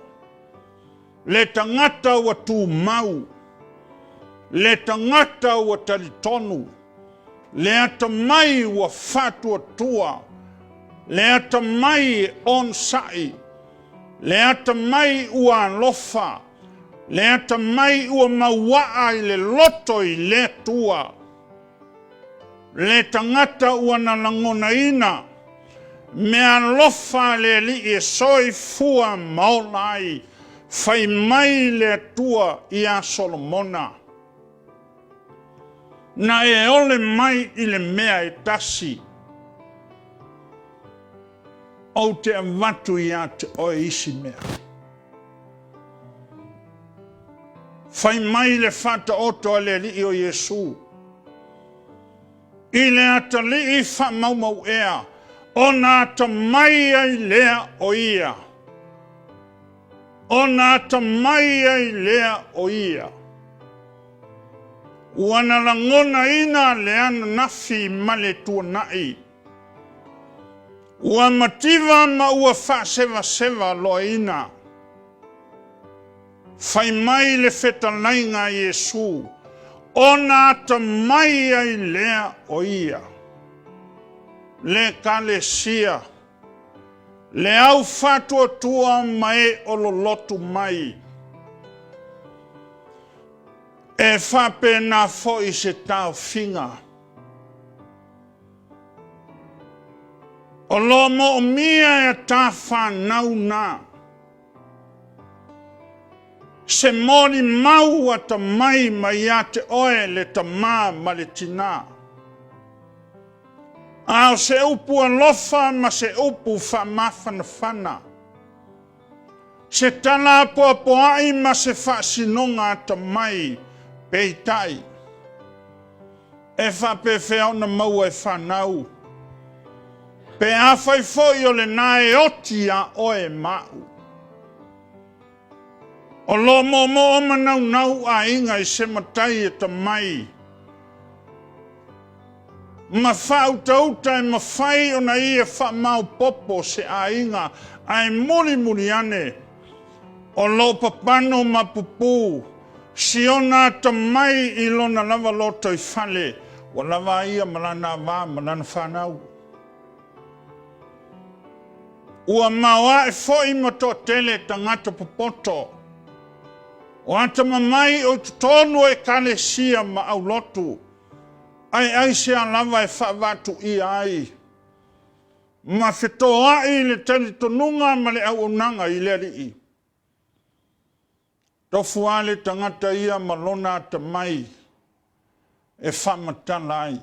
Le tangata ua tū mau. Le tangata ua talitonu. Le ata mai ua whatua tua. Le ata mai on sai. Le ata mai ua lofa. Le ata mai ua mawaa i le loto i le tua. Le tangata ua na langona ina. Mea lofa le li e soi fua maolai. Fai mai le tua i a Solomona. Na e ole mai i le mea e tasi. O te avatu i a te oe isi mea. Fai mai le fata oto a le li o Yesu. I le ata li i fa mau ea. O na ata mai ai lea o ia. O na ata mai ai lea o ia. Wana langona ina le ana nafi male tua nai. Ua mativa ma ua fa seva loa ina. Fai mai le whetalainga Yesu. Ona ata mai ai lea o ia. Le kalesia. Le au fatua tua mai o lo lotu mai. E whape na fo I se tau finga. O lo mo o mia e ta whanau nā. Se mori mau a ta mai mai a te oe le ta mā ma le tina. Ao se upu alofa ma se upu wha mawhana whana. Se tala poapoai ma se wha sinonga ta mai peitai. E whape whea na mau e whanau. Pe a whai foi o le nae oti a oe mau. O lo mo o manau nau a inga I se matai e ta mai. Ma whau tauta e ma whai o na I e wha mau popo se a inga ai muri ane. O lo papano ma pupu. Si ona ta mai I lona lava loto I whale. Wa lava ia malana wā malana whanau. Ua maua e foi ma to tele tangata popoto. O ata mamai o tonu e kale sia ma au lotu. Ai se a lava e whaavatu I ai. Ma whetoa I le tali tonunga ma le au unanga I le rii. Tofu ale tangata ia ma lona ata mai. E whamatala ai.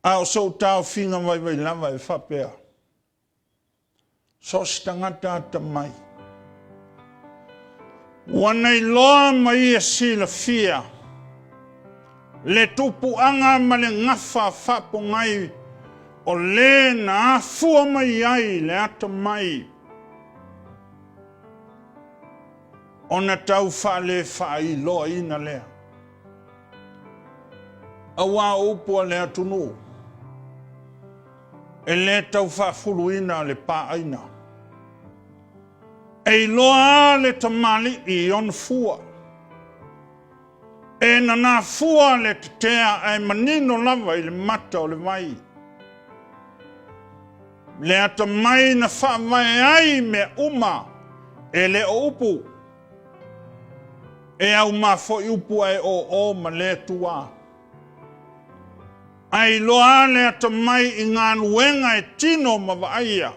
Ao so tau whinga vai lava e whapea. So stangata ata mai. Wanai loa mai e sila fia. Le tupu anga ma le ngafa whapo ngai. O le na afua mai ai le ata mai. Ona tau whale whai loa ina lea. Awa upua le atunu. E le tau whafuru ina le pā aina. E loa le tamali I on fua. E na fua le te tea ai manino lava I le mata o le mai. Le ata mai na whaavai ai me uma e le o upu. E au mafo I upu ai o ma le tua. Ai loa le ata mai I ngā nuenga e tino ma waaia.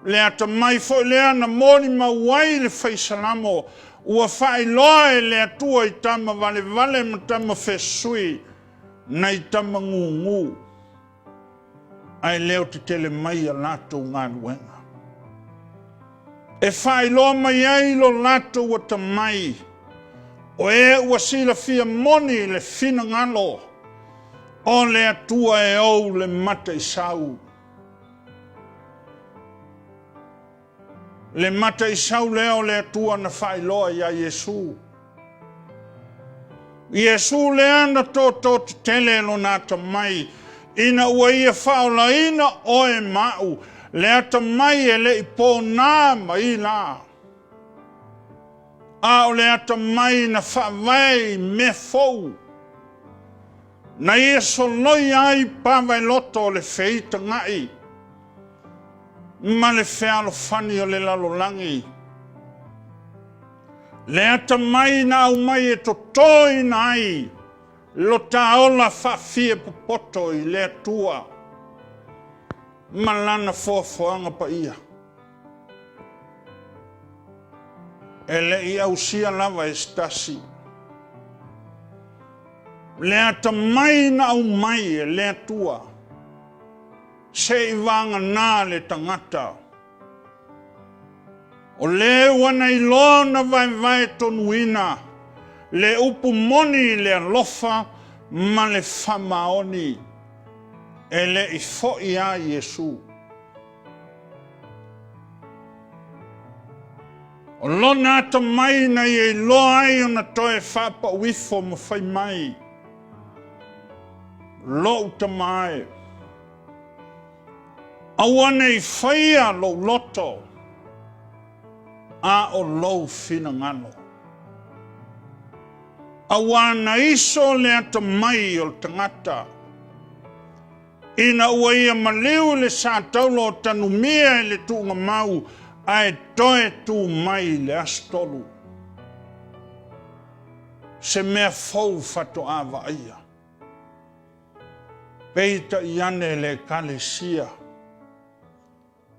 Le ata mai fo lea na mori ma wai le whaisalamo. Ua whai loa e le atua I tama vale ma tama whesui. Na I tama ngungu. Ai leo te tele mai a lato ngā nuenga. E whai loa mai ai lo lato wa ta mai. O e ua sila fia moni le fina ngalo. O le atua e au le mata I sau. Le mata I sau leo le atua na whailoa ia Yesu. Yesu le ana toto te tele lo nata mai. Ina ua ia whaola ina oe mau. Le ata mai e le ipo nā mai la. A o le ata mai na whawai me fou. Na ia soloi ai pawai loto le feita ngai. Ma le whealo whani o le lalolangi. Le ata mai na au mai e to toi nai. Lo taola whawhia popoto I le atua. Ma lana foafoanga pa ia. E le I au sia lava e stasi. Le ata mai na au mai e le atua. Se I wanga nā le tangata. O le wana I lona vai tonuina. Le upu moni le alofa ma le whamaoni. E le I fo'i a Yesu. O lona ata mai na I loa ai o na toe whapa wifo ma whai mai. Lo ta mai. Awana I whaia lo loto. A o lo fina ngano. Awana iso le ata mai o tangata. Ina ua ia maliu le sa taulo tanu mea le tunga mau ai toe tu mai le astolu. se mea fau fato awa ia. Peita iane le kalesia.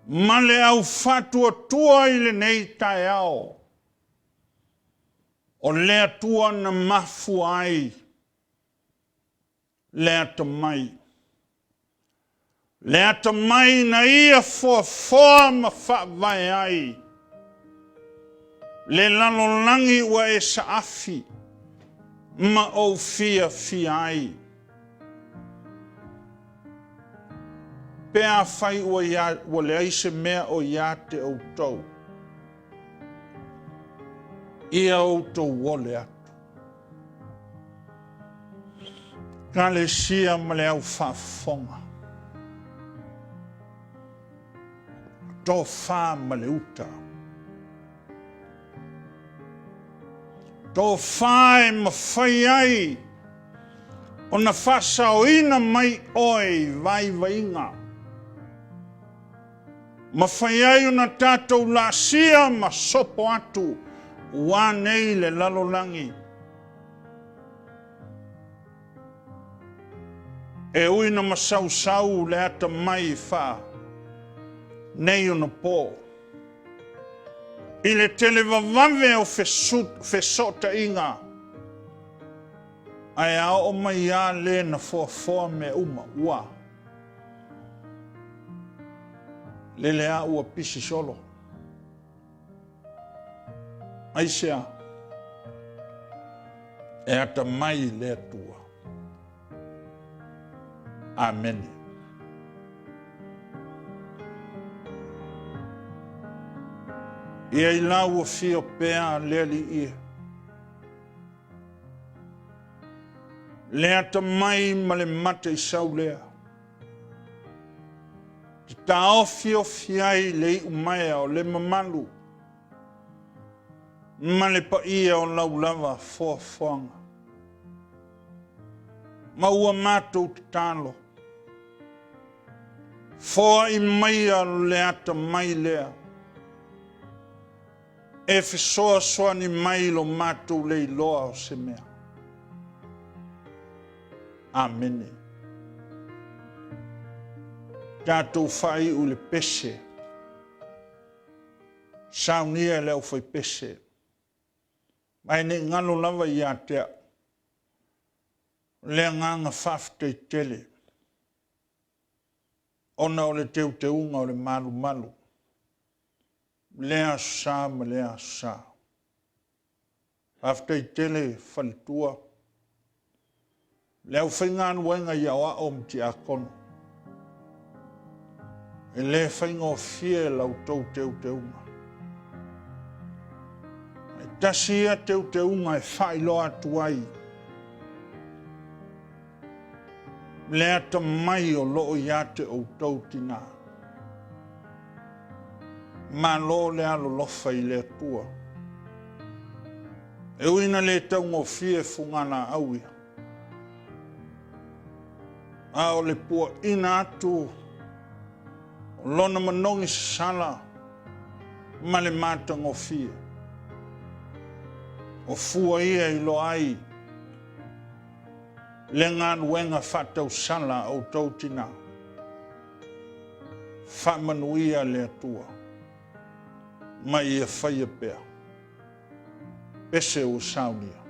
Male au fatua tua i le nei tae ao. O lea tua na mafu ai. Lea ta mai. Lea ta mai na ia foa ma wha vai ai. Le lalolangi ua e saafi. Ma o fia ai. Pea fai ua le aise mea o ia te au tau. Ia au tau wole atu. Ka le sia ma le au whaafonga. Tō wha ma le uta. Tō wha e ma whai ai. O na whasa o ina mai oi vai vainga. Ma whai ai o na tātou la sia ma sopo atu. Wā nei le lalolangi. E uina ma sau le ata mai wha. Nei o na pō. I le tele vavave o fesota inga. Ai a o mai a le na foa me uma ua. Le a ua pisi solo. Ai sea. E ata mai le atua. Amen. Ia I lau o fio pea leli ia. Lea ta mai ma le mate I sau lea. Te ta ofio fiai le I umaya o le mamalu. Ma le pa ia o lau lava foanga. Ma ua mātou te tālo. Foa I maia lea ta mai lea. E fesoa ni mai lo mātou le loa o se mea. Amen. Tātou whai u le pese. Sauniga leo whai pese. Mai ne ngalo lava I atea. Le nganga whafte I tele. Ona o le te unga o le malu. Lea sa ma lea sa. Whafte I tele whalitua. Leo whainganu wenga I awa o mti a kono. E le whainga o fie lau tau te unga. E tasia te unga e whailoa tuai. Lea ta mai o loo iate o tau tina. Ma lo lea lo lofa I le tua. E uina le tau ngo fie fungana awia. A o le pua ina atu. O lona manongi sala. Ma le mata ngo fie. O fua ia I lo ai. Le ngānu wenga whatau sala o tautina. Whamanuia le atua. Mai ia whaia pēr. Pese o Sauniga.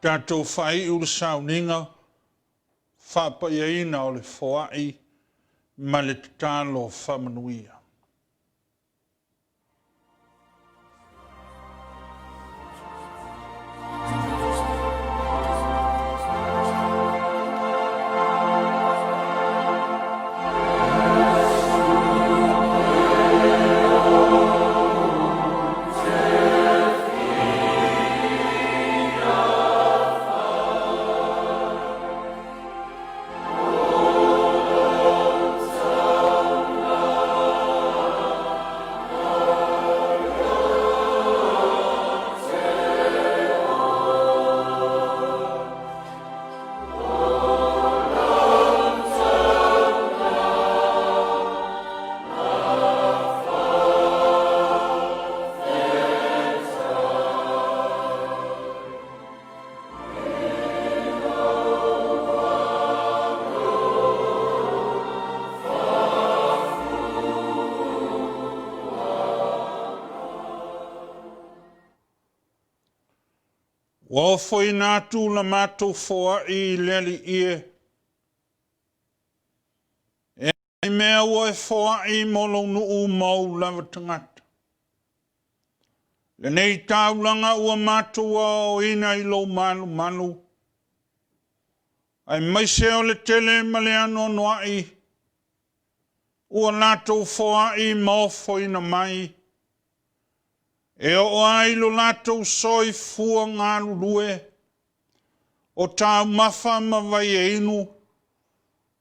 Tātou whai ura Sauniga, whapaeina o le whaai, ma le tālo whamanuia. O foi nātu la mātou foa I leli ie. E mea o e foa I molo nuu mau lava tangata. Le nei taulanga ua mātou o ina I lo manu manu. Ai maise o le tele ma le ano noa I. Ua nātou foa I maofo ina mai. E o ai lo nātou soi fua ngā lulue. O tāu mafa ma vai e inu.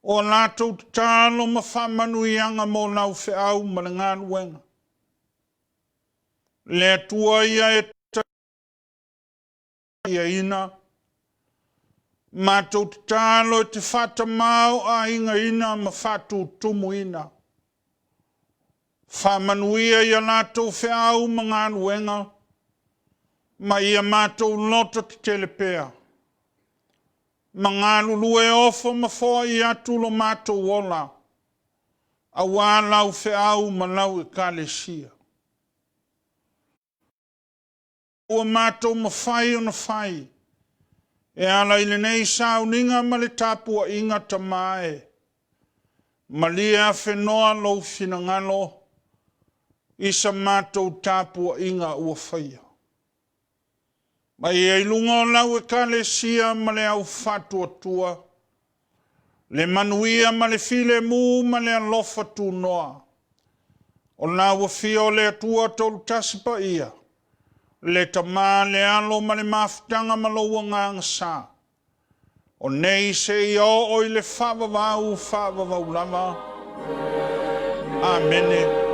O nātou tālo ma whamanuianga mō nau whiau ma le ngā luenga. Le atua ia e ia ina. Mātou tālo te whata mau a inga ina ma whatu tumu ina. Whamanuia ia nātou whiau ma ngā luenga. Ma ia mātou loto te telepea. Ma ngā lulue ofo ma fōa I atu lo mātou wola. A wā lau whiau ma lau e kālesia. Ua mātou ma whai o na whai. E ala I le nei Sauniga ma le tāpua inga tamae. Ma lia whenoa lo whina ngalo. Isa mātou tāpua inga ua whaia. Ma I lunga o lau e kālesia ma le au whatua tua. Le manuia ma le file mū ma le alofa tu noa. O lau fio le atua tolu tasipa ia. Le tamā le alo ma le mafutanga ma lo wanganga sā. O nei se I o I le whavavau lava. Amene.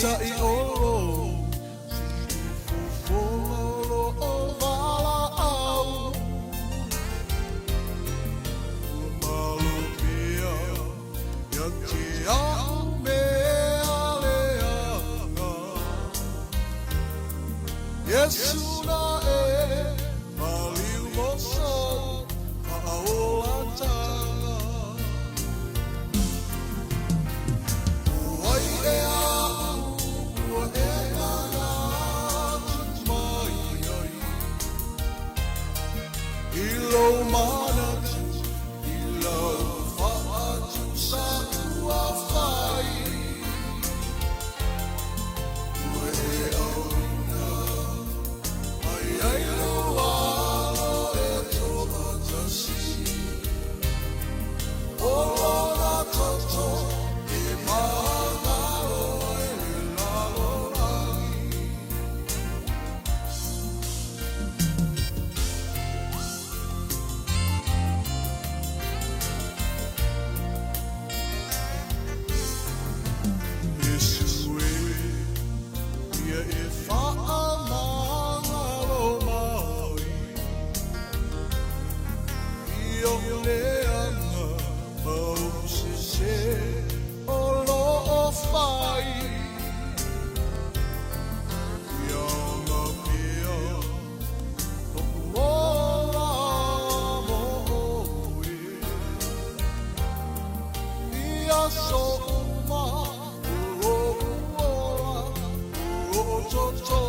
tai olo, fofolo o vala au. Malo pia, ya te au me aleanga. Yesu na e, maliu mosa, haola tanga. Oi e au, ua e mana mai ai. Ilo mana tu, ilo whaatu sa ua whai. Ua e au ina, ai ai lo alo e toa tasi. O lona toto, e mahalo e lalo rangi. Yesu e, ia e whaamangalo mai. Io leanga, mau se o lo o whai. Ia ngā pia, toku mola mo oe. Ia so uma, o o ora, o o toto.